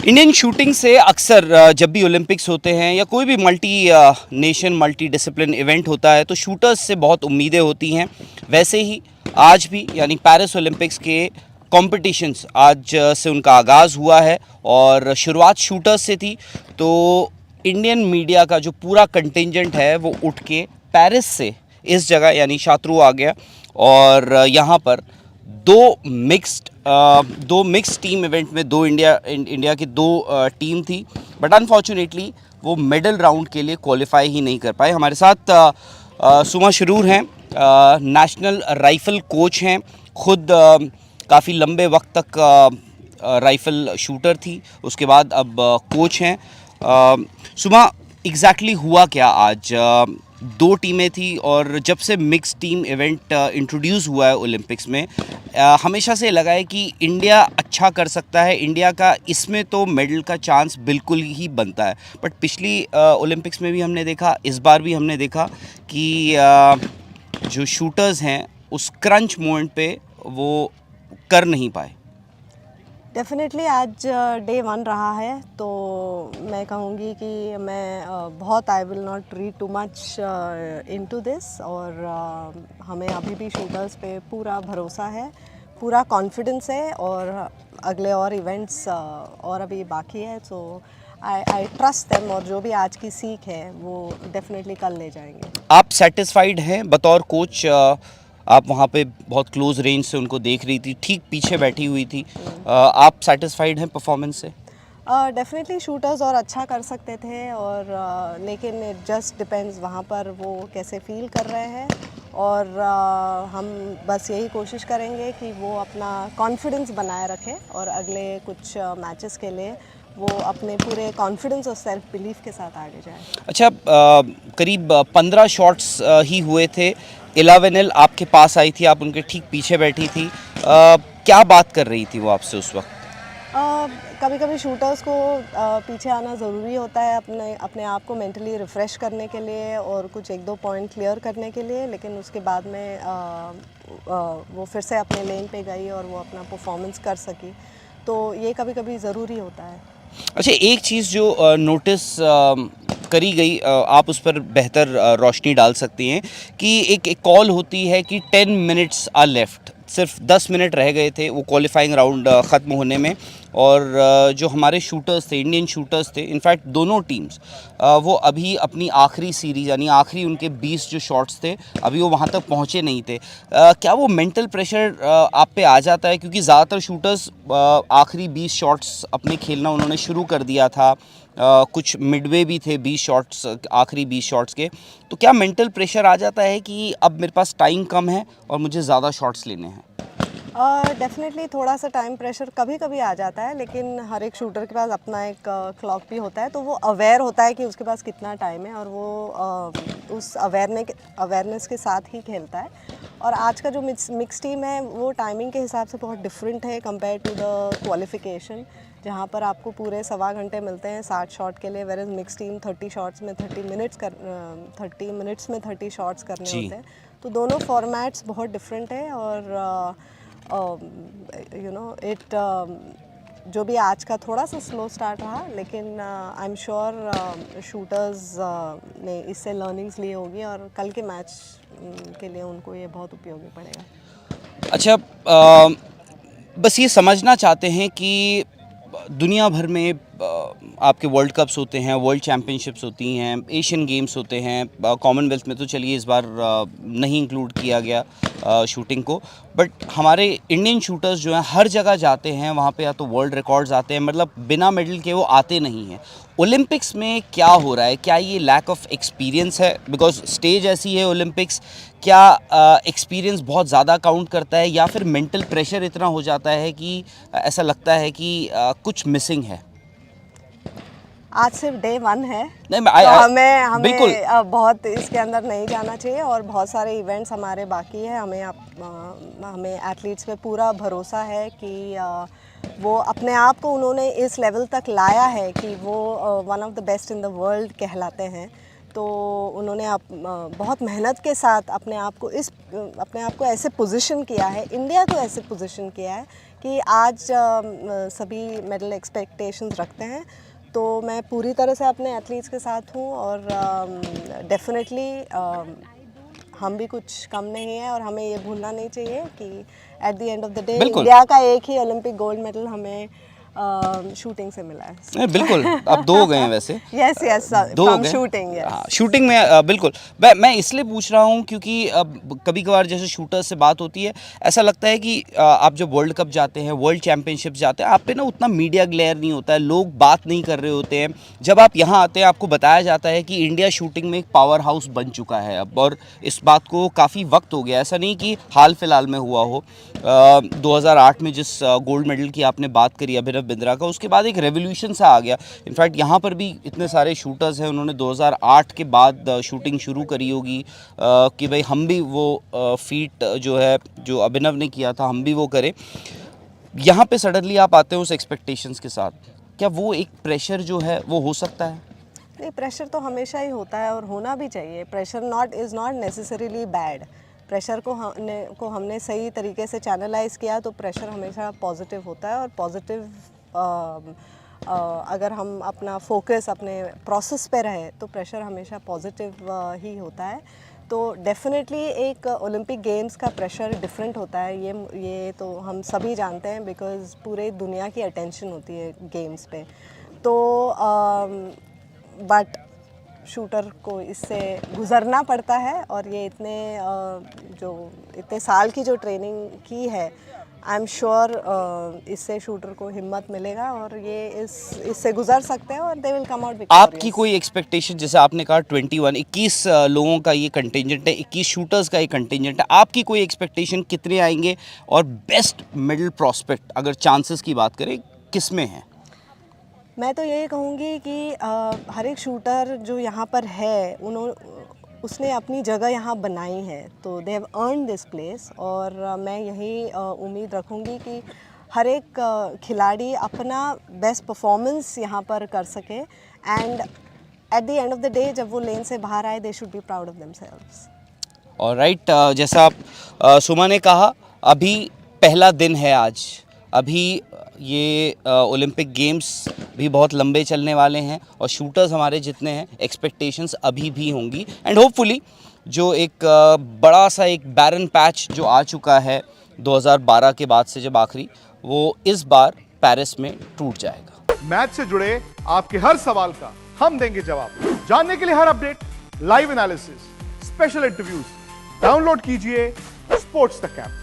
Indian shooting से अक्सर जब भी ओलंपिक्स होते हैं या कोई भी multi nation multi discipline event होता है तो शूटर्स से बहुत उम्मीदें होती हैं। वैसे ही आज भी यानी पेरिस ओलंपिक्स के कॉम्पिटिशन्स आज से उनका आगाज़ हुआ है और शुरुआत शूटर्स से थी। तो इंडियन मीडिया का जो पूरा कंटिंजेंट है वो उठ के पेरिस से इस जगह यानी शात्रू आ गया और यहाँ पर दो मिक्स्ड टीम इवेंट में इंडिया की दो टीम थी, बट अनफॉर्चुनेटली वो मेडल राउंड के लिए क्वालिफाई ही नहीं कर पाए। हमारे साथ सुमा शरूर हैं, नेशनल राइफ़ल कोच हैं, खुद काफ़ी लंबे वक्त तक राइफ़ल शूटर थी, उसके बाद अब कोच हैं। सुमा, एग्जैक्टली हुआ क्या आज? दो टीमें थी और जब से मिक्स टीम इवेंट इंट्रोड्यूस हुआ है ओलंपिक्स में, हमेशा से लगा है कि इंडिया अच्छा कर सकता है, इंडिया का इसमें तो मेडल का चांस बिल्कुल ही बनता है। बट पिछली ओलंपिक्स में भी हमने देखा, इस बार भी हमने देखा कि जो शूटर्स हैं उस क्रंच मोमेंट पे वो कर नहीं पाए। डेफ़िनेटली आज डे 1 रहा है, तो मैं कहूँगी कि मैं बहुत I will not read too much into this. और हमें अभी भी शूटर्स पे पूरा भरोसा है, पूरा कॉन्फिडेंस है और अगले और इवेंट्स और अभी बाकी है। सो आई ट्रस्ट देम और जो भी आज की सीख है वो डेफिनेटली कल ले जाएंगे। आप सेटिस्फाइड हैं बतौर कोच? आप वहाँ पे बहुत क्लोज रेंज से उनको देख रही थी, ठीक पीछे बैठी हुई थी। आप सेटिस्फाइड हैं परफॉर्मेंस से? डेफिनेटली शूटर्स और अच्छा कर सकते थे और लेकिन इट जस्ट डिपेंड्स वहाँ पर वो कैसे फील कर रहे हैं। और हम बस यही कोशिश करेंगे कि वो अपना कॉन्फिडेंस बनाए रखें और अगले कुछ मैचेस के लिए वो अपने पूरे कॉन्फिडेंस और सेल्फ बिलीफ के साथ आगे जाए। अच्छा, करीब 15 शॉट्स ही हुए थे। 11L आपके पास आई थी, आप उनके ठीक पीछे बैठी थी। क्या बात कर रही थी वो आपसे उस वक्त? कभी कभी शूटर्स को पीछे आना ज़रूरी होता है अपने अपने आप को मेंटली रिफ़्रेश करने के लिए और कुछ एक दो पॉइंट क्लियर करने के लिए, लेकिन उसके बाद में वो फिर से अपने लेन पे गई और वो अपना परफॉर्मेंस कर सकी। तो ये कभी कभी ज़रूरी होता है। अच्छा, एक चीज़ जो नोटिस करी गई, आप उस पर बेहतर रोशनी डाल सकती हैं कि एक कॉल होती है कि 10 मिनट्स आर लेफ्ट, सिर्फ 10 मिनट रह गए थे वो क्वालिफाइंग राउंड ख़त्म होने में। और जो हमारे शूटर्स थे, इंडियन शूटर्स थे, इनफैक्ट दोनों टीम्स, वो अभी अपनी आखिरी सीरीज़ यानी आखिरी उनके 20 जो शॉट्स थे अभी वो वहाँ तक पहुँचे नहीं थे। क्या वो मेंटल प्रेशर आप पे आ जाता है? क्योंकि ज़्यादातर शूटर्स आखिरी 20 शॉट्स अपने खेलना उन्होंने शुरू कर दिया था, कुछ मिडवे भी थे 20 शॉट्स, आखिरी 20 शॉट्स के। तो क्या मेंटल प्रेशर आ जाता है कि अब मेरे पास टाइम कम है और मुझे ज़्यादा शॉट्स लेने हैं? डेफिनेटली थोड़ा सा टाइम प्रेशर कभी कभी आ जाता है, लेकिन हर एक शूटर के पास अपना एक क्लॉक भी होता है, तो वो अवेयर होता है कि उसके पास कितना टाइम है और वो उस अवेयरनेस के साथ ही खेलता है। और आज का जो मिक्स टीम है वो टाइमिंग के हिसाब से बहुत डिफरेंट है कंपेयर टू द क्वालिफिकेशन, जहाँ पर आपको पूरे 1.25 घंटे मिलते हैं 60 शॉट के लिए, where is mix team 30 shots में 30 मिनट्स में 30 शॉट्स करने होते हैं। तो दोनों फॉर्मेट्स बहुत डिफरेंट है और जो भी आज का थोड़ा सा स्लो स्टार्ट रहा, लेकिन आई एम श्योर शूटर्स ने इससे लर्निंग्स ली होगी और कल के मैच के लिए उनको ये बहुत उपयोगी पड़ेगा। अच्छा, बस ये समझना चाहते हैं कि दुनिया भर में आपके वर्ल्ड कप्स होते हैं, वर्ल्ड चैम्पियनशिप्स होती हैं, एशियन गेम्स होते हैं, कॉमनवेल्थ में तो चलिए इस बार नहीं इंक्लूड किया गया शूटिंग को, बट हमारे इंडियन शूटर्स जो हैं हर जगह जाते हैं, वहाँ पे या तो वर्ल्ड रिकॉर्ड्स आते हैं, मतलब बिना मेडल के वो आते नहीं हैं। ओलंपिक्स में क्या हो रहा है? क्या ये लैक ऑफ एक्सपीरियंस है? बिकॉज स्टेज ऐसी है ओलंपिक्स, क्या एक्सपीरियंस बहुत ज़्यादा काउंट करता है या फिर मेंटल प्रेशर इतना हो जाता है कि ऐसा लगता है कि कुछ मिसिंग है? आज सिर्फ डे 1 है, नहीं, तो हमें बिल्कुल बहुत इसके अंदर नहीं जाना चाहिए और बहुत सारे इवेंट्स हमारे बाकी है। हमें एथलीट्स पे पूरा भरोसा है कि वो अपने आप को उन्होंने इस लेवल तक लाया है कि वो one of the best in the world कहलाते हैं। तो उन्होंने बहुत मेहनत के साथ अपने आप को ऐसे पोजीशन किया है, इंडिया को ऐसे पोजीशन किया है कि आज सभी मेडल एक्सपेक्टेशंस रखते हैं, तो मैं पूरी तरह से अपने एथलीट्स के साथ हूँ और डेफिनेटली हम भी कुछ कम नहीं है और हमें ये भूलना नहीं चाहिए कि at the end of the day बिल्कुल। इंडिया का एक ही ओलंपिक गोल्ड मेडल हमें शूटिंग से मिला है। नहीं, बिल्कुल, अब 2 हो गए हैं वैसे। यस यस, 2 हो फ्रॉम गए। Shooting, yes. हाँ, शूटिंग में बिल्कुल। मैं इसलिए पूछ रहा हूँ क्योंकि अब कभी कभार जैसे शूटर्स से बात होती है, ऐसा लगता है कि आप जब वर्ल्ड कप जाते हैं, वर्ल्ड चैंपियनशिप जाते हैं, आप पे ना उतना मीडिया ग्लेयर नहीं होता है, लोग बात नहीं कर रहे होते हैं। जब आप यहाँ आते हैं आपको बताया जाता है कि इंडिया शूटिंग में एक पावर हाउस बन चुका है अब, और इस बात को काफ़ी वक्त हो गया, ऐसा नहीं कि हाल फिलहाल में हुआ हो। 2008 में जिस गोल्ड मेडल की आपने बात करी अभिनव बिंद्रा का, उसके बाद एक रेवोल्यूशन सा आ गया। इनफैक्ट यहाँ पर भी इतने सारे शूटर्स हैं, उन्होंने 2008 के बाद शूटिंग शुरू करी होगी कि भाई हम भी वो फीट जो है जो अभिनव ने किया था हम भी वो करें। यहाँ पे सडनली आप आते हो उस एक्सपेक्टेशंस के साथ, क्या वो एक प्रेशर जो है वो हो सकता है? नहीं, प्रेशर तो हमेशा ही होता है और होना भी चाहिए। Pressure is not necessarily bad. Pressure को हमने सही तरीके से चैनलाइज किया तो प्रेशर हमेशा पॉजिटिव होता है, और पॉजिटिव अगर हम अपना फोकस अपने प्रोसेस पे रहे तो प्रेशर हमेशा पॉजिटिव ही होता है। तो डेफिनेटली एक ओलंपिक गेम्स का प्रेशर डिफरेंट होता है, ये तो हम सभी जानते हैं, बिकॉज़ पूरे दुनिया की अटेंशन होती है गेम्स पे। तो बट शूटर को इससे गुज़रना पड़ता है, और ये इतने साल की जो ट्रेनिंग की है, आई एम श्योर इससे शूटर को हिम्मत मिलेगा और ये इससे गुजर सकते हैं और they will come out victorious. आपकी कोई एक्सपेक्टेशन, जैसे आपने कहा 21 लोगों का ये कंटिजेंट है, 21 शूटर्स का ये कंटिजेंट है, आपकी कोई एक्सपेक्टेशन कितने आएंगे? और बेस्ट मेडल प्रॉस्पेक्ट अगर चांसेस की बात करें किस में है? मैं तो यही कहूँगी कि हर एक शूटर जो यहाँ पर है उसने अपनी जगह यहाँ बनाई है, तो they have earn this place. और मैं यही उम्मीद रखूँगी कि हर एक खिलाड़ी अपना बेस्ट परफॉर्मेंस यहाँ पर कर सके, and at the end of the day जब वो लेन से बाहर आए, they should be proud of themselves. Alright, जैसा आप सुमा ने कहा, अभी पहला दिन है आज, अभी ये ओलंपिक गेम्स भी बहुत लंबे चलने वाले हैं और शूटर्स हमारे जितने हैं एक्सपेक्टेशंस अभी भी होंगी, एंड होपफुली जो एक बड़ा सा एक बैरन पैच जो आ चुका है 2012 के बाद से जब आखिरी, वो इस बार पेरिस में टूट जाएगा। मैच से जुड़े आपके हर सवाल का हम देंगे जवाब। जानने के लिए हर update, live analysis, special interviews, download कीजिए स्पोर्ट्स तक ऐप।